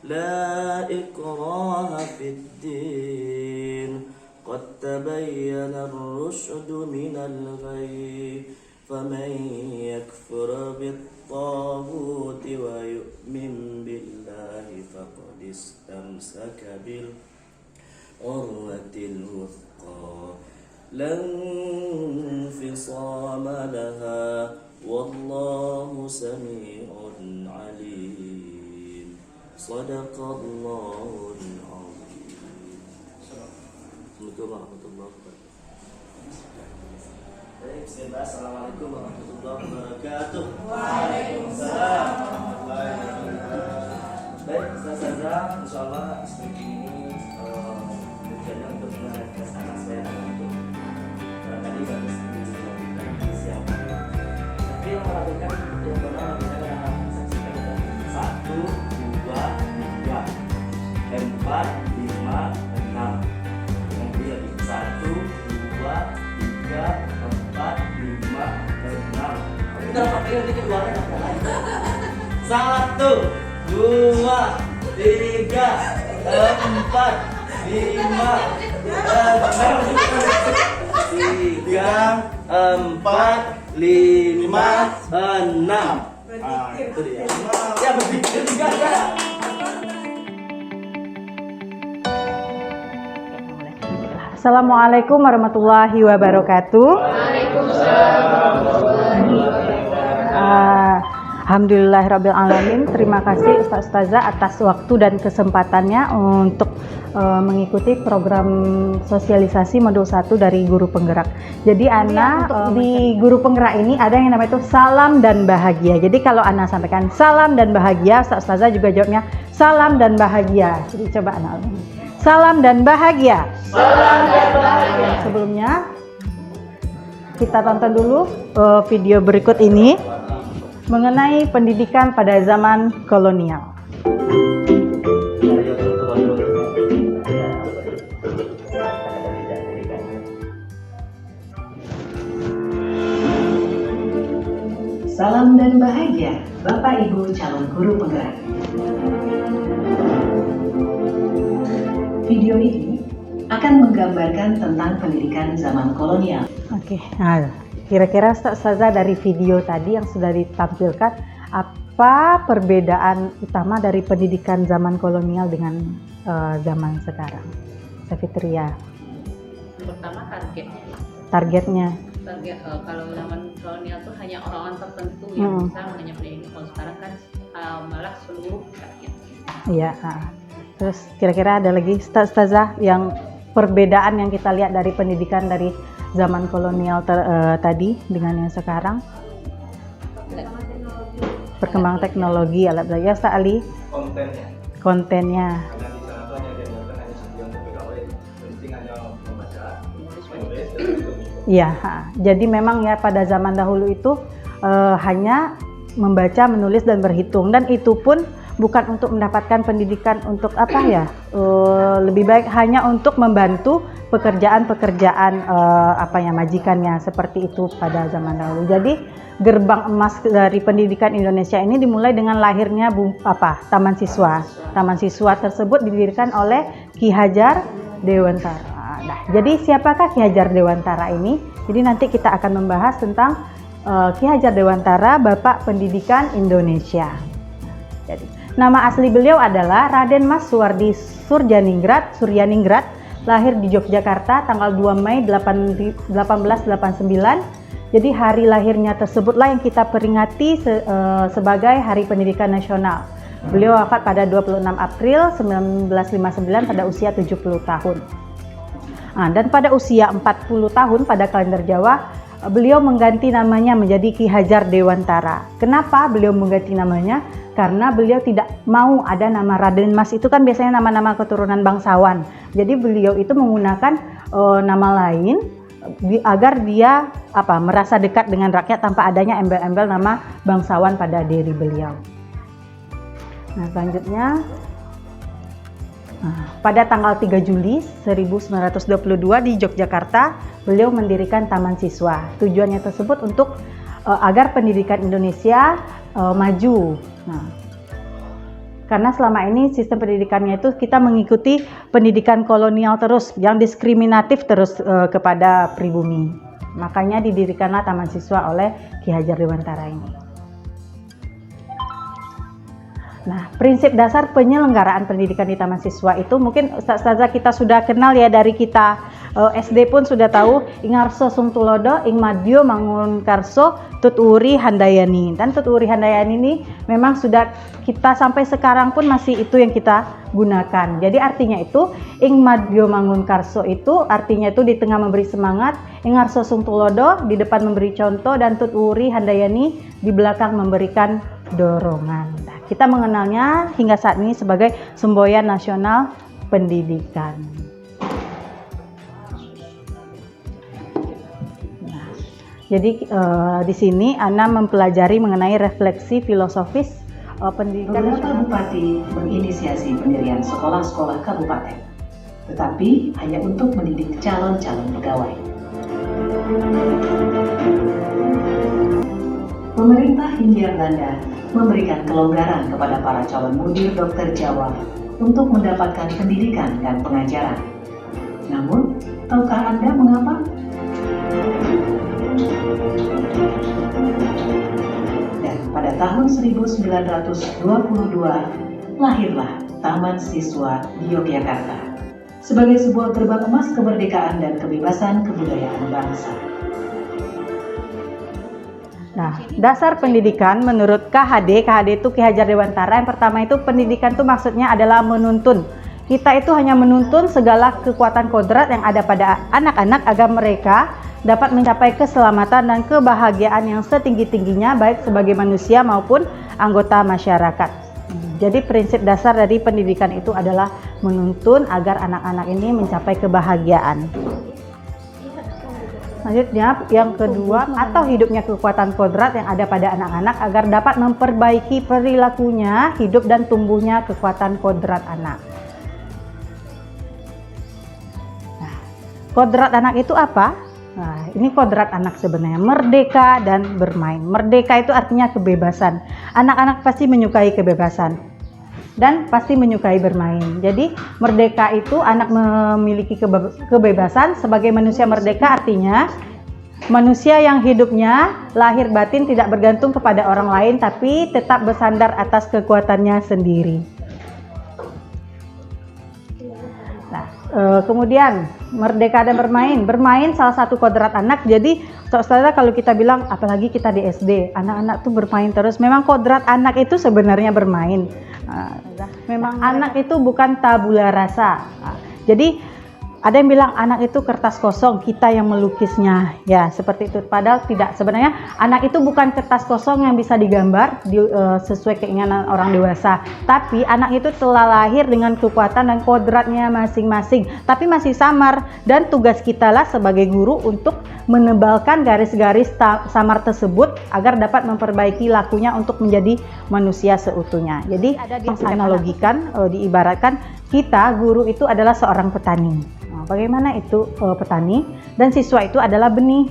لا إكراه في الدين قد تبين الرشد من الغي فمن يكفر بالطاغوت ويؤمن بالله فقد استمسك بالعروة الوثقى لا انفصام لها والله سميع عليم صدق الله العظيم. Assalamualaikum warahmatullahi wabarakatuh. Baik, bismillah. Assalamualaikum warahmatullahi wabarakatuh. Waalaikumsalam warahmatullahi wabarakatuh. Baik, Ustazah, insyaallah speaking ini tujuannya untuk mengajarkan anak saya untuk tadi bagus siapa. Tapi yang melakukan yang pertama kita saksikan itu 1, 2, 3, 4, 5, 6. Kemudian 1, 2, 3, 4, 5, 6. Kita pakai yang kedua kan apa lagi? 1, 2, 3, 4, 5, 6. Itu dia. Ya berpikir juga ya. Assalamualaikum warahmatullahi wabarakatuh. Alhamdulillahirrabbilalamin. Terima kasih Ustazah atas waktu dan kesempatannya untuk mengikuti program sosialisasi modul 1 dari Guru Penggerak. Jadi Ana di Guru Penggerak ini ada yang namanya itu salam dan bahagia. Jadi kalau Ana sampaikan salam dan bahagia, Ustazah juga jawabnya salam dan bahagia. Jadi coba Ana salam dan bahagia. Salam dan bahagia. Sebelumnya kita tonton dulu video berikut ini mengenai pendidikan pada zaman kolonial. Salam dan bahagia, Bapak Ibu calon guru penggerak. Video ini akan menggambarkan tentang pendidikan zaman kolonial. Oke, nah, kira-kira Ustazah dari video tadi yang sudah ditampilkan, apa perbedaan utama dari pendidikan zaman kolonial dengan zaman sekarang? Safitria. Pertama Targetnya. Kalau zaman kolonial tuh hanya orang-orang tertentu yang bisa mengenyam pendidikan. Kalau sekarang kan malah seluruh rakyat. Iya. Terus kira-kira ada lagi Ustazah yang perbedaan yang kita lihat dari pendidikan dari zaman kolonial tadi dengan yang sekarang? Perkembangan teknologi, alat belajar, Ustaz Ali? Kontennya. Karena di sana tuh hanya diajarkan hanya saja untuk pegawai, penting hanya membaca, menulis, dan itu. Iya, jadi memang ya pada zaman dahulu itu hanya membaca, menulis dan berhitung, dan itu pun bukan untuk mendapatkan pendidikan untuk apa ya, lebih baik hanya untuk membantu pekerjaan-pekerjaan majikannya, seperti itu pada zaman dahulu. Jadi gerbang emas dari pendidikan Indonesia ini dimulai dengan lahirnya Taman Siswa. Taman Siswa tersebut didirikan oleh Ki Hajar Dewantara. Nah, jadi siapakah Ki Hajar Dewantara ini? Jadi nanti kita akan membahas tentang Ki Hajar Dewantara, Bapak Pendidikan Indonesia. Jadi nama asli beliau adalah Raden Mas Suwardi Suryaningrat, lahir di Yogyakarta tanggal 2 Mei 1889. Jadi hari lahirnya tersebutlah yang kita peringati sebagai Hari Pendidikan Nasional. Beliau wafat pada 26 April 1959 pada usia 70 tahun. Nah, dan pada usia 40 tahun pada kalender Jawa, beliau mengganti namanya menjadi Ki Hajar Dewantara. Kenapa beliau mengganti namanya? Karena beliau tidak mau ada nama Raden Mas, itu kan biasanya nama-nama keturunan bangsawan. Jadi beliau itu menggunakan nama lain agar dia merasa dekat dengan rakyat tanpa adanya embel-embel nama bangsawan pada diri beliau. Nah, selanjutnya pada tanggal 3 Juli 1922 di Yogyakarta, beliau mendirikan Taman Siswa. Tujuannya tersebut untuk agar pendidikan Indonesia maju. Nah, Karena selama ini sistem pendidikannya itu kita mengikuti pendidikan kolonial terus, yang diskriminatif terus kepada pribumi. Makanya didirikanlah Taman Siswa oleh Ki Hajar Dewantara ini. Nah, prinsip dasar penyelenggaraan pendidikan di Taman Siswa itu mungkin Ustazah kita sudah kenal ya, dari kita SD pun sudah tahu, Ingarso Sungtulodo, Ing Madyo Mangunkarso, Tuturi Handayani. Dan Tuturi Handayani ini memang sudah kita sampai sekarang pun masih itu yang kita gunakan. Jadi artinya itu Ing Madyo Mangunkarso itu artinya itu di tengah memberi semangat, Ingarso Sungtulodo di depan memberi contoh, dan Tuturi Handayani di belakang memberikan dorongan. Nah, kita mengenalnya hingga saat ini sebagai Semboyan Nasional Pendidikan. Nah, jadi di sini Ana mempelajari mengenai refleksi filosofis pendidikan. Beberapa bupati menginisiasi pendirian sekolah-sekolah kabupaten, tetapi hanya untuk mendidik calon-calon pegawai. Pemerintah Hindia Belanda memberikan kelonggaran kepada para calon mudir dokter Jawa untuk mendapatkan pendidikan dan pengajaran. Namun, tahukah Anda mengapa? Dan pada tahun 1922, lahirlah Taman Siswa di Yogyakarta sebagai sebuah gerbang emas kemerdekaan dan kebebasan kebudayaan bangsa. Nah, dasar pendidikan menurut KHD itu Ki Hajar Dewantara, yang pertama itu pendidikan itu maksudnya adalah menuntun. Kita itu hanya menuntun segala kekuatan kodrat yang ada pada anak-anak agar mereka dapat mencapai keselamatan dan kebahagiaan yang setinggi-tingginya baik sebagai manusia maupun anggota masyarakat. Jadi prinsip dasar dari pendidikan itu adalah menuntun agar anak-anak ini mencapai kebahagiaan. Selanjutnya, yang kedua, atau hidupnya kekuatan kodrat yang ada pada anak-anak agar dapat memperbaiki perilakunya, hidup dan tumbuhnya kekuatan kodrat anak. Nah, kodrat anak itu apa? Nah, ini kodrat anak sebenarnya, merdeka dan bermain. Merdeka itu artinya kebebasan. Anak-anak pasti menyukai kebebasan dan pasti menyukai bermain. Jadi merdeka itu anak memiliki kebebasan. Sebagai manusia merdeka artinya manusia yang hidupnya lahir batin tidak bergantung kepada orang lain, tapi tetap bersandar atas kekuatannya sendiri. Nah, kemudian merdeka dan bermain. Bermain salah satu kodrat anak. Jadi Ustazah kalau kita bilang, apalagi kita di SD, anak-anak tuh bermain terus. Memang kodrat anak itu sebenarnya bermain. Memang anak itu bukan tabula rasa. Jadi ada yang bilang anak itu kertas kosong, kita yang melukisnya. Ya, seperti itu. Padahal tidak. Sebenarnya anak itu bukan kertas kosong yang bisa digambar sesuai keinginan orang dewasa. Tapi anak itu telah lahir dengan kekuatan dan kodratnya masing-masing. Tapi masih samar. Dan tugas kita lah sebagai guru untuk menebalkan garis-garis samar tersebut agar dapat memperbaiki lakunya untuk menjadi manusia seutuhnya. Jadi ada dianalogikan, diibaratkan kita guru itu adalah seorang petani. Bagaimana itu petani, dan siswa itu adalah benih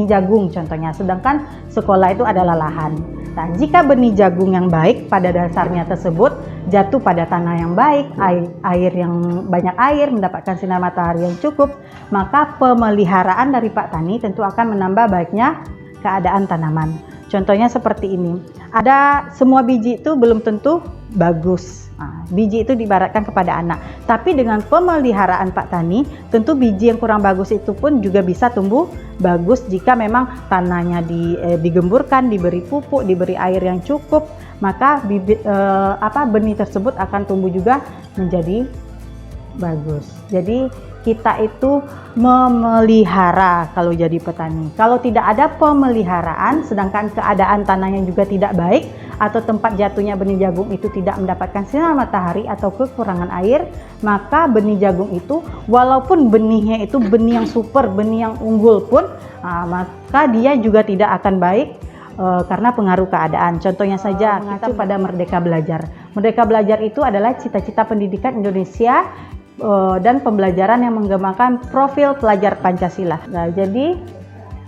jagung contohnya, sedangkan sekolah itu adalah lahan. Nah, jika benih jagung yang baik pada dasarnya tersebut jatuh pada tanah yang baik, air yang banyak air, mendapatkan sinar matahari yang cukup, maka pemeliharaan dari Pak Tani tentu akan menambah baiknya keadaan tanaman. Contohnya seperti ini. Ada semua biji itu belum tentu bagus. Nah, biji itu diibaratkan kepada anak. Tapi dengan pemeliharaan Pak Tani, tentu biji yang kurang bagus itu pun juga bisa tumbuh bagus jika memang tanahnya digemburkan, diberi pupuk, diberi air yang cukup, maka benih tersebut akan tumbuh juga menjadi bagus. Jadi kita itu memelihara kalau jadi petani. Kalau tidak ada pemeliharaan, sedangkan keadaan tanahnya juga tidak baik, atau tempat jatuhnya benih jagung itu tidak mendapatkan sinar matahari atau kekurangan air, maka benih jagung itu walaupun benihnya itu benih yang super, benih yang unggul pun, maka dia juga tidak akan baik karena pengaruh keadaan. Contohnya saja mengacu pada Merdeka Belajar. Merdeka Belajar itu adalah cita-cita pendidikan Indonesia dan pembelajaran yang mengembangkan profil pelajar Pancasila. Nah, jadi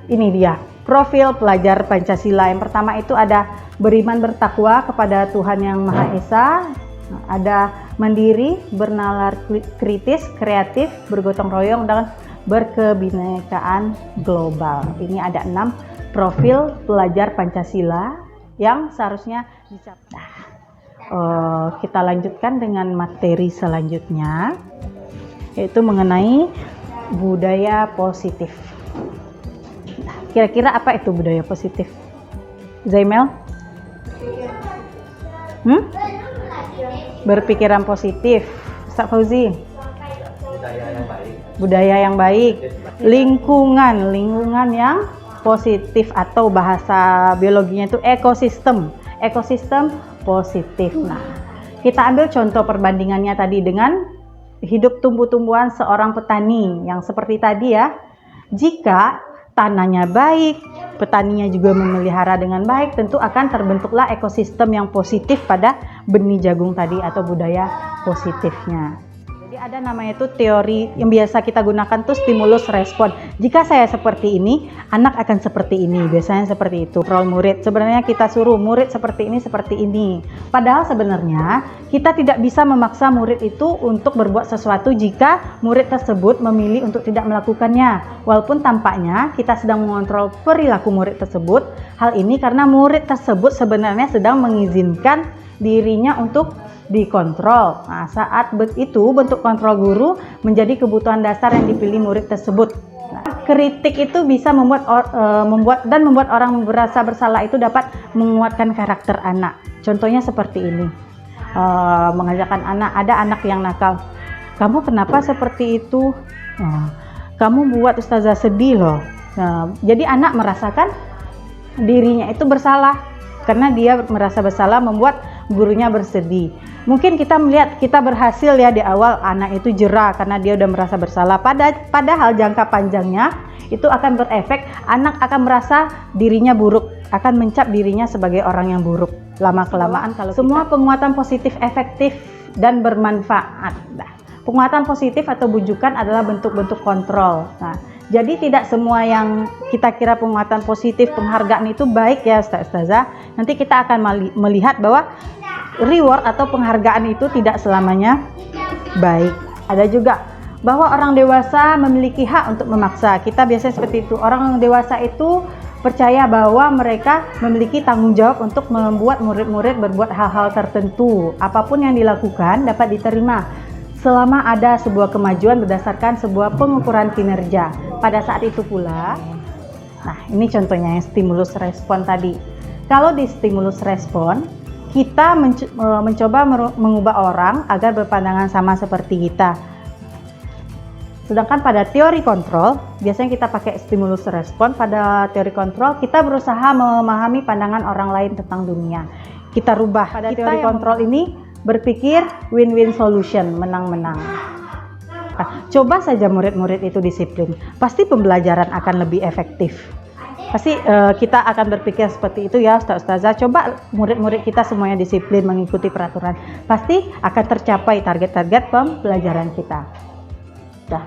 ini dia profil pelajar Pancasila. Yang pertama itu ada beriman bertakwa kepada Tuhan Yang Maha Esa. Ada mandiri, bernalar kritis, kreatif, bergotong royong, dan berkebinekaan global. Ini ada 6 profil pelajar Pancasila yang seharusnya dicapai. Kita lanjutkan dengan materi selanjutnya, yaitu mengenai budaya positif. Kira-kira apa itu budaya positif? Zaimel? Berpikiran positif. Ustaz Fauzi? Budaya yang baik. Budaya yang baik. Lingkungan yang positif, atau bahasa biologinya itu ekosistem positif. Nah, kita ambil contoh perbandingannya tadi dengan hidup tumbuh-tumbuhan seorang petani yang seperti tadi ya. Jika tanahnya baik, petaninya juga memelihara dengan baik, tentu akan terbentuklah ekosistem yang positif pada benih jagung tadi, atau budaya positifnya. Jadi ada namanya itu teori yang biasa kita gunakan tuh stimulus respon. Jika saya seperti ini, anak akan seperti ini. Biasanya seperti itu. Role murid. Sebenarnya kita suruh murid seperti ini. Padahal sebenarnya kita tidak bisa memaksa murid itu untuk berbuat sesuatu jika murid tersebut memilih untuk tidak melakukannya. Walaupun tampaknya kita sedang mengontrol perilaku murid tersebut. Hal ini karena murid tersebut sebenarnya sedang mengizinkan dirinya untuk dikontrol. Nah, saat itu bentuk kontrol guru menjadi kebutuhan dasar yang dipilih murid tersebut. Nah, kritik itu bisa membuat orang merasa bersalah, itu dapat menguatkan karakter anak. Contohnya seperti ini. Mengajarkan ada anak yang nakal. Kamu kenapa seperti itu? Kamu buat ustazah sedih loh. Nah, jadi anak merasakan dirinya itu bersalah karena dia merasa bersalah membuat gurunya bersedih. Mungkin kita melihat kita berhasil ya di awal, anak itu jera karena dia udah merasa bersalah. Padahal jangka panjangnya itu akan berefek, anak akan merasa dirinya buruk, akan mencap dirinya sebagai orang yang buruk. Lama-kelamaan kalau semua penguatan positif efektif dan bermanfaat. Nah, penguatan positif atau bujukan adalah bentuk-bentuk kontrol. Nah, jadi tidak semua yang kita kira penguatan positif, penghargaan itu baik ya Ustazah. Nanti kita akan melihat bahwa reward atau penghargaan itu tidak selamanya baik. Ada juga bahwa orang dewasa memiliki hak untuk memaksa. Kita biasanya seperti itu. Orang dewasa itu percaya bahwa mereka memiliki tanggung jawab untuk membuat murid-murid berbuat hal-hal tertentu. Apapun yang dilakukan dapat diterima selama ada sebuah kemajuan berdasarkan sebuah pengukuran kinerja. Pada saat itu pula, nah ini contohnya yang stimulus respon tadi. Kalau di stimulus respon, kita mencoba mengubah orang agar berpandangan sama seperti kita. Sedangkan pada teori kontrol, biasanya kita pakai stimulus respon. Pada teori kontrol, kita berusaha memahami pandangan orang lain tentang dunia. Kita rubah. Pada teori kontrol ini berpikir win-win solution, menang-menang. Nah, coba saja murid-murid itu disiplin, pasti pembelajaran akan lebih efektif. Pasti kita akan berpikir seperti itu ya Ustazah. Coba murid-murid kita semuanya disiplin mengikuti peraturan, pasti akan tercapai target-target pembelajaran kita. Dah.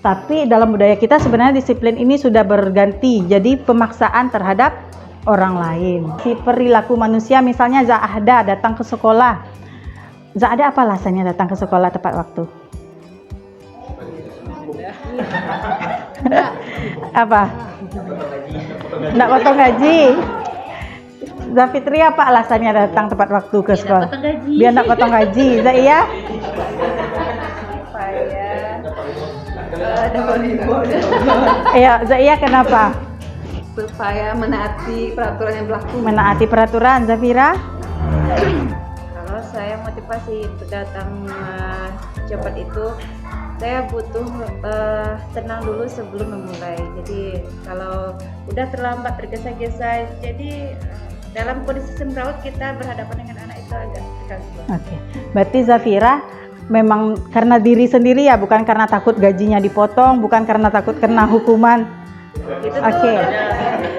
Tapi dalam budaya kita sebenarnya disiplin ini sudah berganti jadi pemaksaan terhadap orang lain. Si perilaku manusia, misalnya Zahda datang ke sekolah. Zahda apa alasannya datang ke sekolah tepat waktu? Apa? Nggak potong gaji. Zafitri apa alasannya datang tepat waktu ke sekolah? Biar nggak potong gaji. Zaiya? Iya, Zaiya kenapa? Supaya menaati peraturan yang berlaku. Menaati peraturan. Zafira? Kalau saya motivasi untuk datang cepat itu, saya butuh tenang dulu sebelum memulai. Jadi kalau udah terlambat tergesa-gesa, jadi dalam kondisi semrawut kita berhadapan dengan anak itu agak terganggu. Oke, berarti Zafira memang karena diri sendiri ya, bukan karena takut gajinya dipotong, bukan karena takut kena hukuman. Oke.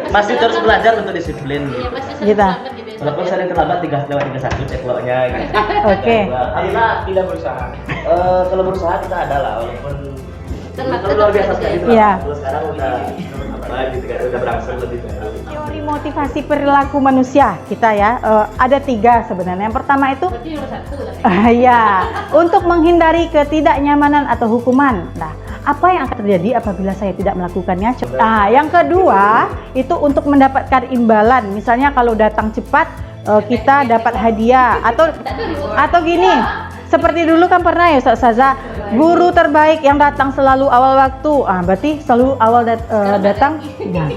Masih terus belajar untuk disiplin. Iya, pasti Gitu. selamat di biasa. Walaupun sering terlambat 3 ceklonya gitu. Oke. Karena Tidak berusaha. kalau berusaha kita ada lah, walaupun luar biasa sekali. Iya. Terus sekarang udah apa gitu kan, udah berangsur lebih baik. Teori motivasi perilaku manusia kita ya, ada 3 sebenarnya. Yang pertama itu Berarti nomor 1 ya, untuk menghindari ketidaknyamanan atau hukuman. Nah, apa yang akan terjadi apabila saya tidak melakukannya? Nah, yang kedua itu untuk mendapatkan imbalan. Misalnya kalau datang cepat kita dapat hadiah atau gini. Seperti dulu kan pernah ya Ustazah, guru terbaik yang datang selalu awal waktu. Berarti selalu awal datang. Ya.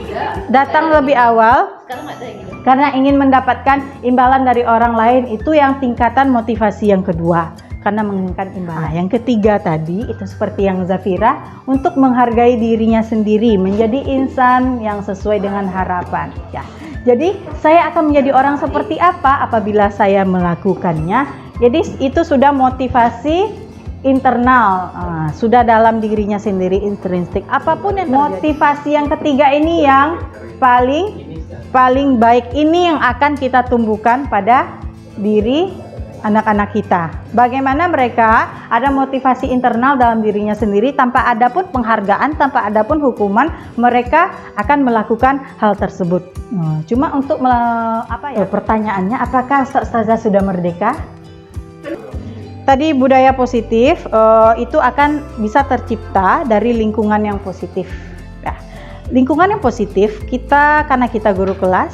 Datang lebih awal. sekarang nggak ada yang gitu. Karena ingin mendapatkan imbalan dari orang lain, itu yang tingkatan motivasi yang kedua, karena menginginkan imbalan. Yang ketiga tadi itu seperti yang Zafira, untuk menghargai dirinya sendiri, menjadi insan yang sesuai dengan harapan. Ya. Jadi saya akan menjadi orang seperti apa apabila saya melakukannya. Jadi itu sudah motivasi internal, sudah dalam dirinya sendiri, intrinsik. Apapun yang motivasi yang ketiga ini yang paling baik, ini yang akan kita tumbuhkan pada diri anak-anak kita. Bagaimana mereka ada motivasi internal dalam dirinya sendiri, tanpa ada pun penghargaan, tanpa ada pun hukuman, mereka akan melakukan hal tersebut. Cuma untuk pertanyaannya, apakah Ustazah sudah merdeka? Tadi budaya positif itu akan bisa tercipta dari lingkungan yang positif. Nah, lingkungan yang positif karena kita guru kelas,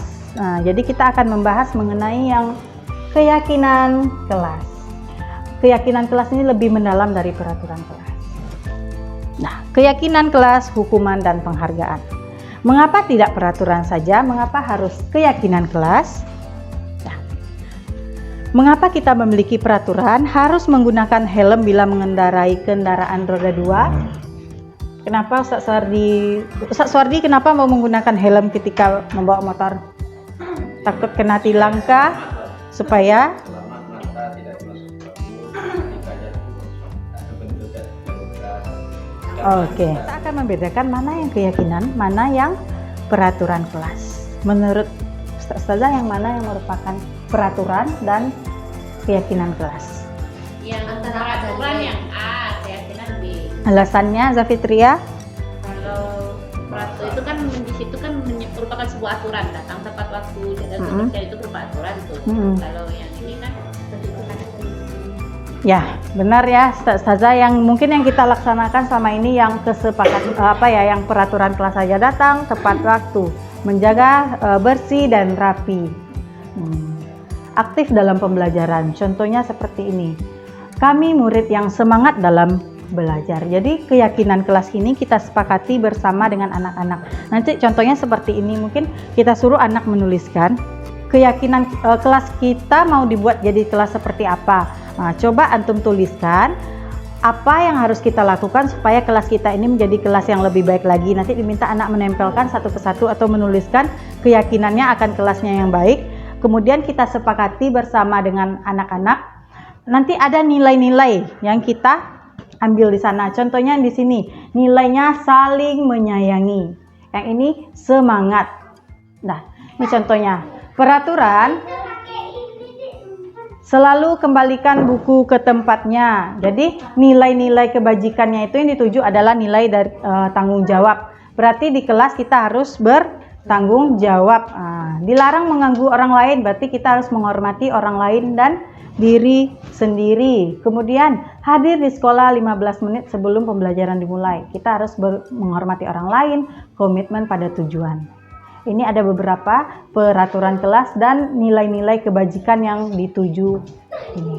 jadi kita akan membahas mengenai yang keyakinan kelas. Keyakinan kelas ini lebih mendalam dari peraturan kelas. Nah, keyakinan kelas, hukuman dan penghargaan. Mengapa tidak peraturan saja? Mengapa harus keyakinan kelas? Mengapa kita memiliki peraturan harus menggunakan helm bila mengendarai kendaraan roda 2? Kenapa Ustaz Suardi kenapa mau menggunakan helm ketika membawa motor? Takut kena tilang kah? Supaya Oke. Kita akan membedakan mana yang keyakinan, mana yang peraturan kelas. Menurut Ustazah, yang mana yang merupakan peraturan dan keyakinan kelas? Yang antara peraturan yang A, keyakinan B. Alasannya Zafitria? Kalau peraturan itu kan di situ kan merupakan sebuah aturan, datang tepat waktu dan seterusnya, itu berupa aturan tuh. Kalau yang ini kan ya, benar ya Ustazah, yang mungkin yang kita laksanakan selama ini yang kesepakatan yang peraturan kelas saja, datang tepat waktu, menjaga bersih dan rapi. Aktif dalam pembelajaran, contohnya seperti ini. Kami murid yang semangat dalam belajar. Jadi keyakinan kelas ini kita sepakati bersama dengan anak-anak. Nanti contohnya seperti ini, mungkin kita suruh anak menuliskan keyakinan kelas kita mau dibuat jadi kelas seperti apa. Nah, coba antum tuliskan apa yang harus kita lakukan supaya kelas kita ini menjadi kelas yang lebih baik lagi. Nanti diminta anak menempelkan satu persatu atau menuliskan keyakinannya akan kelasnya yang baik. Kemudian kita sepakati bersama dengan anak-anak. Nanti ada nilai-nilai yang kita ambil di sana. Contohnya di sini, nilainya saling menyayangi. Yang ini semangat. Nah, ini contohnya. Peraturan, selalu kembalikan buku ke tempatnya. Jadi nilai-nilai kebajikannya itu yang dituju adalah nilai dari tanggung jawab. Berarti di kelas kita harus bertanggung jawab. Dilarang mengganggu orang lain, berarti kita harus menghormati orang lain dan diri sendiri. Kemudian hadir di sekolah 15 menit sebelum pembelajaran dimulai. Kita harus menghormati orang lain, komitmen pada tujuan. Ini ada beberapa peraturan kelas dan nilai-nilai kebajikan yang dituju ini.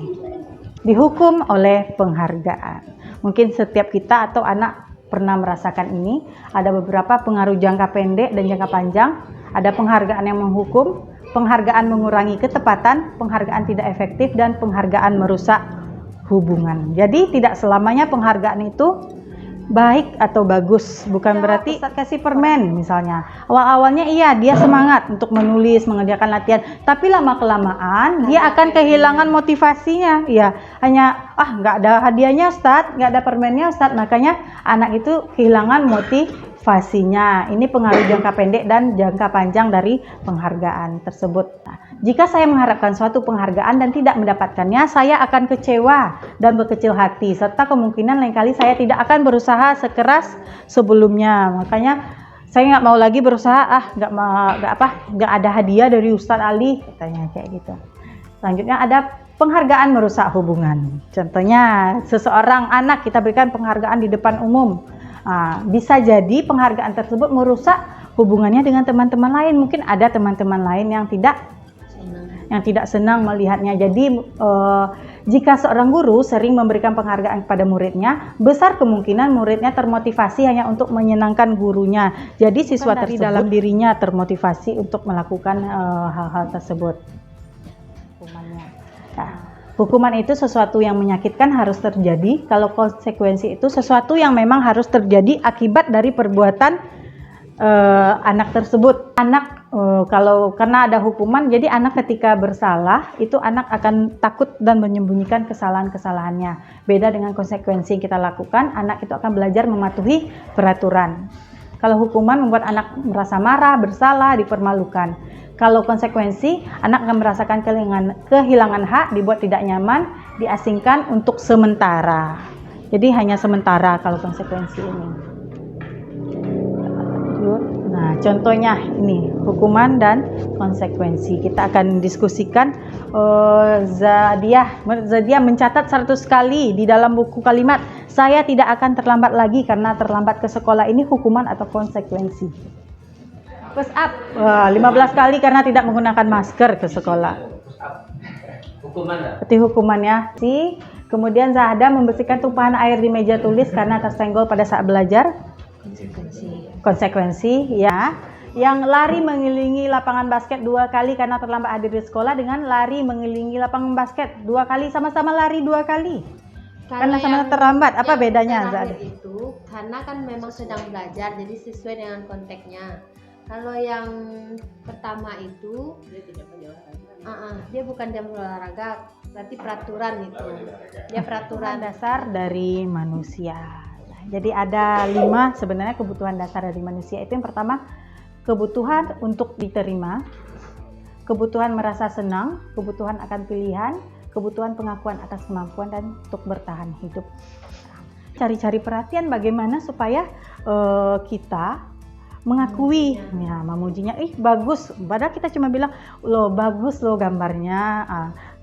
Dihukum oleh penghargaan. Mungkin setiap kita atau anak pernah merasakan ini. Ada beberapa pengaruh jangka pendek dan jangka panjang. Ada penghargaan yang menghukum, penghargaan mengurangi ketepatan, penghargaan tidak efektif, dan penghargaan merusak hubungan. Jadi tidak selamanya penghargaan itu baik atau bagus, bukan berarti kasih permen misalnya. Awal-awalnya iya dia semangat untuk menulis, mengerjakan latihan, tapi lama-kelamaan dia akan kehilangan motivasinya. Ya, hanya nggak ada hadiahnya Ustadz, nggak ada permennya Ustadz, makanya anak itu kehilangan motivasinya. Ini pengaruh jangka pendek dan jangka panjang dari penghargaan tersebut. Nah, Jika saya mengharapkan suatu penghargaan dan tidak mendapatkannya, saya akan kecewa dan berkecil hati, serta kemungkinan lain kali saya tidak akan berusaha sekeras sebelumnya. Makanya saya nggak mau lagi berusaha, nggak ada hadiah dari Ustadz Ali, katanya kayak gitu. Selanjutnya ada penghargaan merusak hubungan. Contohnya seseorang anak kita berikan penghargaan di depan umum. Bisa jadi penghargaan tersebut merusak hubungannya dengan teman-teman lain. Mungkin ada teman-teman lain yang tidak senang melihatnya. Jadi jika seorang guru sering memberikan penghargaan kepada muridnya, besar kemungkinan muridnya termotivasi hanya untuk menyenangkan gurunya. Jadi siswa dari dalam dirinya termotivasi untuk melakukan hal-hal tersebut. Hukuman itu sesuatu yang menyakitkan harus terjadi. Kalau konsekuensi itu sesuatu yang memang harus terjadi akibat dari perbuatan anak tersebut. Anak kalau karena ada hukuman, jadi anak ketika bersalah itu anak akan takut dan menyembunyikan kesalahan-kesalahannya. Beda dengan konsekuensi yang kita lakukan, anak itu akan belajar mematuhi peraturan. Kalau hukuman membuat anak merasa marah, bersalah, dipermalukan. Kalau konsekuensi, anak akan merasakan kehilangan hak, dibuat tidak nyaman, diasingkan untuk sementara. Jadi hanya sementara kalau konsekuensi ini. Nah, contohnya ini hukuman dan konsekuensi. Kita akan diskusikan. Zadia mencatat 100 kali di dalam buku kalimat, saya tidak akan terlambat lagi karena terlambat ke sekolah. Ini hukuman atau konsekuensi? Push up 15 kali karena tidak menggunakan masker ke sekolah. Hukuman. Seperti hukumannya. Kemudian Zahda membersihkan tumpahan air di meja tulis karena tersenggol pada saat belajar. Konsekuensi ya. Yang lari mengelilingi lapangan basket 2 kali karena terlambat hadir di sekolah dengan lari mengelilingi lapangan basket 2 kali, sama-sama lari 2 kali. Karena sama terlambat, apa bedanya Zahda? Itu karena kan memang sedang belajar, jadi sesuai dengan konteksnya. Kalau yang pertama itu dia bukan jam olahraga, berarti peraturan itu. Dia peraturan dasar dari manusia. Jadi ada 5 sebenarnya kebutuhan dasar dari manusia. Itu yang pertama, kebutuhan untuk diterima, kebutuhan merasa senang, kebutuhan akan pilihan, kebutuhan pengakuan atas kemampuan, dan untuk bertahan hidup. Cari-cari perhatian bagaimana supaya kita mengakui, ya, memujinya, bagus, padahal kita cuma bilang, loh bagus loh gambarnya.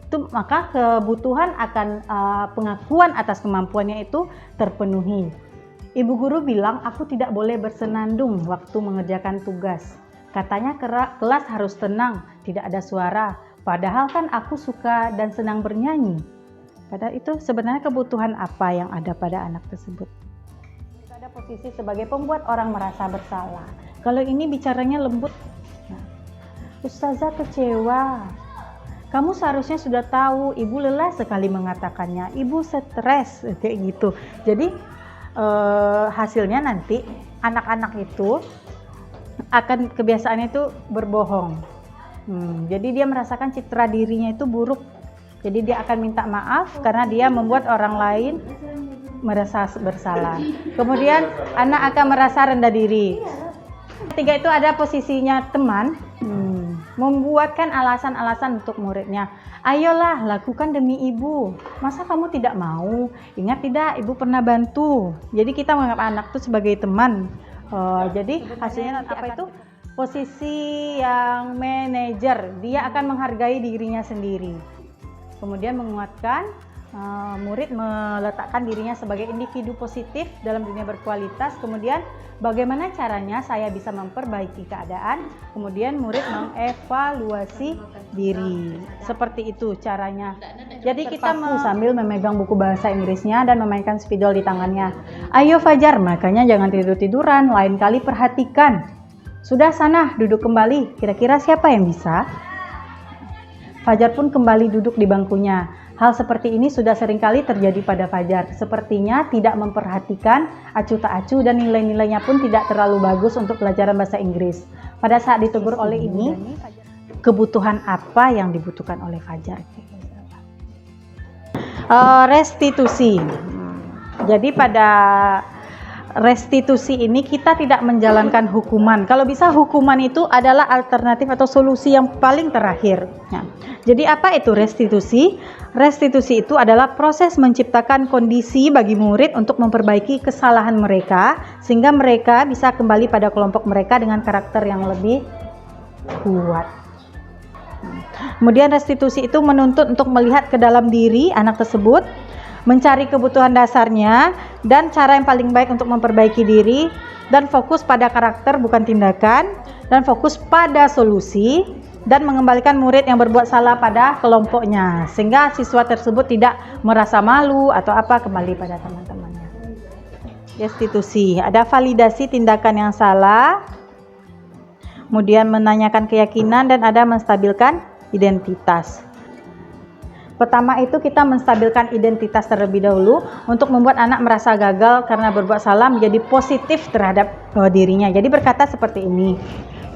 Itu maka kebutuhan akan pengakuan atas kemampuannya itu terpenuhi. Ibu guru bilang aku tidak boleh bersenandung waktu mengerjakan tugas. Katanya kelas harus tenang, tidak ada suara. Padahal kan aku suka dan senang bernyanyi. Padahal itu sebenarnya kebutuhan apa yang ada pada anak tersebut. Kita ada posisi sebagai pembuat orang merasa bersalah. Kalau ini bicaranya lembut. Nah, Ustazah kecewa. Kamu seharusnya sudah tahu, ibu lelah sekali mengatakannya, ibu stres, kayak gitu. Jadi hasilnya nanti anak-anak itu akan kebiasaannya itu berbohong. Jadi dia merasakan citra dirinya itu buruk. Jadi dia akan minta maaf karena dia membuat orang lain merasa bersalah. Kemudian anak akan merasa rendah diri. Ketiga itu ada posisinya teman, membuatkan alasan-alasan untuk muridnya. Ayolah, lakukan demi ibu. Masa kamu tidak mau? Ingat tidak, ibu pernah bantu. Jadi kita menganggap anak itu sebagai teman. Jadi hasilnya nanti apa itu? Posisi yang manajer, dia akan menghargai dirinya sendiri. Kemudian menguatkan murid meletakkan dirinya sebagai individu positif dalam dunia berkualitas. Kemudian bagaimana caranya saya bisa memperbaiki keadaan. Kemudian murid mengevaluasi diri. Seperti itu caranya. Jadi kita sambil memegang buku bahasa Inggrisnya dan memainkan spidol di tangannya. Ayo Fajar, makanya jangan tidur-tiduran, lain kali perhatikan. Sudah sana, duduk kembali. Kira-kira siapa yang bisa? Fajar pun kembali duduk di bangkunya. Hal seperti ini sudah seringkali terjadi pada Fajar. Sepertinya tidak memperhatikan, acuh tak acuh, dan nilai-nilainya pun tidak terlalu bagus untuk pelajaran bahasa Inggris. Pada saat ditegur oleh ini, kebutuhan apa yang dibutuhkan oleh Fajar? Restitusi. Jadi pada restitusi ini kita tidak menjalankan hukuman. Kalau bisa hukuman itu adalah alternatif atau solusi yang paling terakhir. Nah, jadi apa itu restitusi? Restitusi itu adalah proses menciptakan kondisi bagi murid untuk memperbaiki kesalahan mereka sehingga mereka bisa kembali pada kelompok mereka dengan karakter yang lebih kuat. Kemudian restitusi itu menuntut untuk melihat ke dalam diri anak tersebut, mencari kebutuhan dasarnya dan cara yang paling baik untuk memperbaiki diri, dan fokus pada karakter bukan tindakan, dan fokus pada solusi, dan mengembalikan murid yang berbuat salah pada kelompoknya sehingga siswa tersebut tidak merasa malu atau apa, kembali pada teman-temannya. Restitusi, ada validasi tindakan yang salah, kemudian menanyakan keyakinan, dan ada menstabilkan identitas. Pertama itu kita menstabilkan identitas terlebih dahulu untuk membuat anak merasa gagal karena berbuat salah menjadi positif terhadap dirinya. Jadi berkata seperti ini.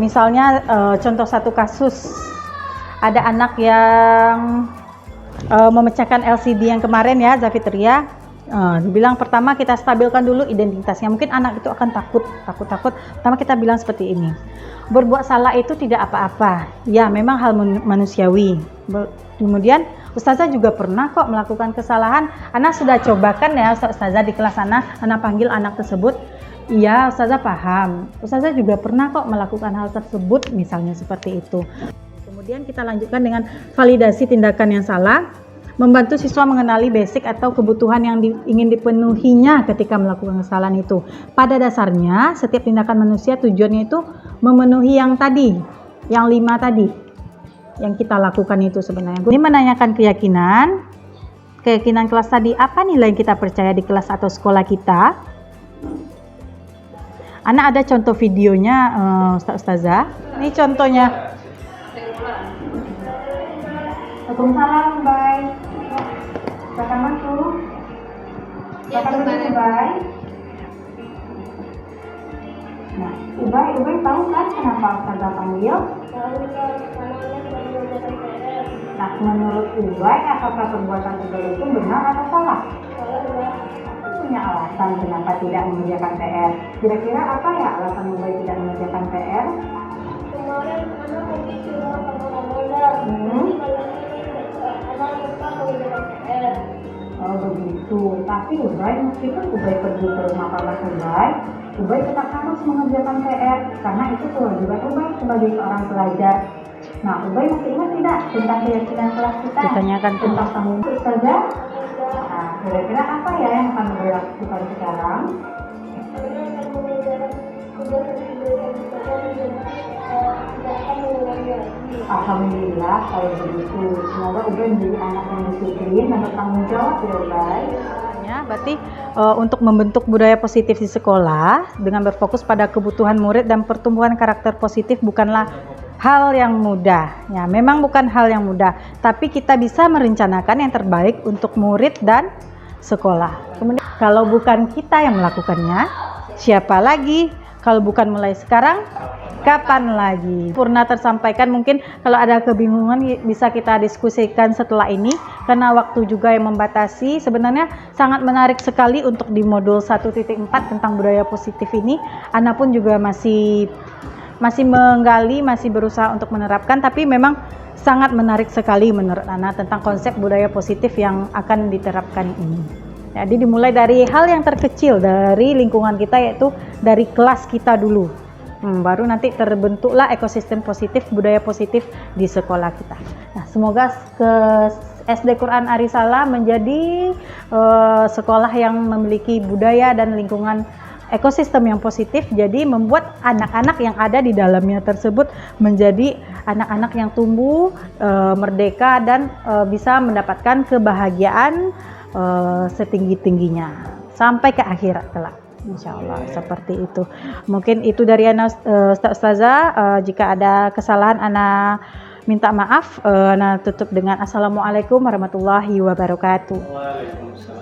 Misalnya contoh satu kasus, ada anak yang memecahkan LCD yang kemarin ya, Zafitria. Dibilang pertama kita stabilkan dulu identitasnya. Mungkin anak itu akan takut. Pertama kita bilang seperti ini. Berbuat salah itu tidak apa-apa. Ya, memang hal manusiawi. Kemudian Ustazah juga pernah kok melakukan kesalahan. Anak sudah cobakan ya Ustazah di kelas sana. Anak panggil anak tersebut. Iya, Ustazah paham. Ustazah juga pernah kok melakukan hal tersebut, misalnya seperti itu. Kemudian kita lanjutkan dengan validasi tindakan yang salah. Membantu siswa mengenali basic atau kebutuhan yang ingin dipenuhinya ketika melakukan kesalahan itu. Pada dasarnya, setiap tindakan manusia tujuannya itu memenuhi yang tadi, yang 5 tadi, yang kita lakukan itu sebenarnya. Ini menanyakan keyakinan kelas tadi, apa nilai yang kita percaya di kelas atau sekolah kita. Anak ada contoh videonya, Ustazah. Ini contohnya. Waalaikumsalam, bye. Silakan masuk. Silakan masuk, bye. Nah, Ubay tahu kan kenapa Ustazah panggil? Nah, menurut Ubay, apakah perbuatan Ubay itu benar atau salah? Punya alasan kenapa tidak mengerjakan PR. Kira-kira apa ya alasan Ubay tidak mengerjakan PR? Kemarin anak pergi ke rumah PR. Oh begitu. Tapi Ubay, meskipun Ubay pergi ke rumah Pak Ubay tetap harus mengerjakan PR karena itu kewajiban Ubay sebagai seorang pelajar. Nah, Ubay masih ingat tidak tentang keyakinan kelas kita? Ditanyakan tentang tanggung jawab Ustazah. Nah, kira-kira apa ya yang akan Ubay lakukan sekarang? Alhamdulillah kalau begitu. Semoga Ubay menjadi anak yang disiplin dan bertanggung jawab ya Ubay. Berarti untuk membentuk budaya positif di sekolah dengan berfokus pada kebutuhan murid dan pertumbuhan karakter positif bukanlah hal yang mudah. Ya, memang bukan hal yang mudah, tapi kita bisa merencanakan yang terbaik untuk murid dan sekolah. Kemudian kalau bukan kita yang melakukannya, siapa lagi? Kalau bukan mulai sekarang, kapan lagi? Purna tersampaikan, mungkin kalau ada kebingungan bisa kita diskusikan setelah ini karena waktu juga yang membatasi. Sebenarnya sangat menarik sekali untuk di modul 1.4 tentang budaya positif ini. Ana pun juga masih menggali, masih berusaha untuk menerapkan, tapi memang sangat menarik sekali menurut Ana tentang konsep budaya positif yang akan diterapkan ini. Jadi dimulai dari hal yang terkecil dari lingkungan kita, yaitu dari kelas kita dulu. Baru nanti terbentuklah ekosistem positif, budaya positif di sekolah kita. Nah, semoga ke SD Quran Arisala menjadi sekolah yang memiliki budaya dan lingkungan ekosistem yang positif, jadi membuat anak-anak yang ada di dalamnya tersebut menjadi anak-anak yang tumbuh merdeka dan bisa mendapatkan kebahagiaan setinggi-tingginya sampai ke akhirat kelak. Insya Allah seperti itu. Mungkin itu dari Ana, Ustazah. Jika ada kesalahan Ana minta maaf. Ana tutup dengan Assalamualaikum warahmatullahi wabarakatuh. Waalaikumsalam.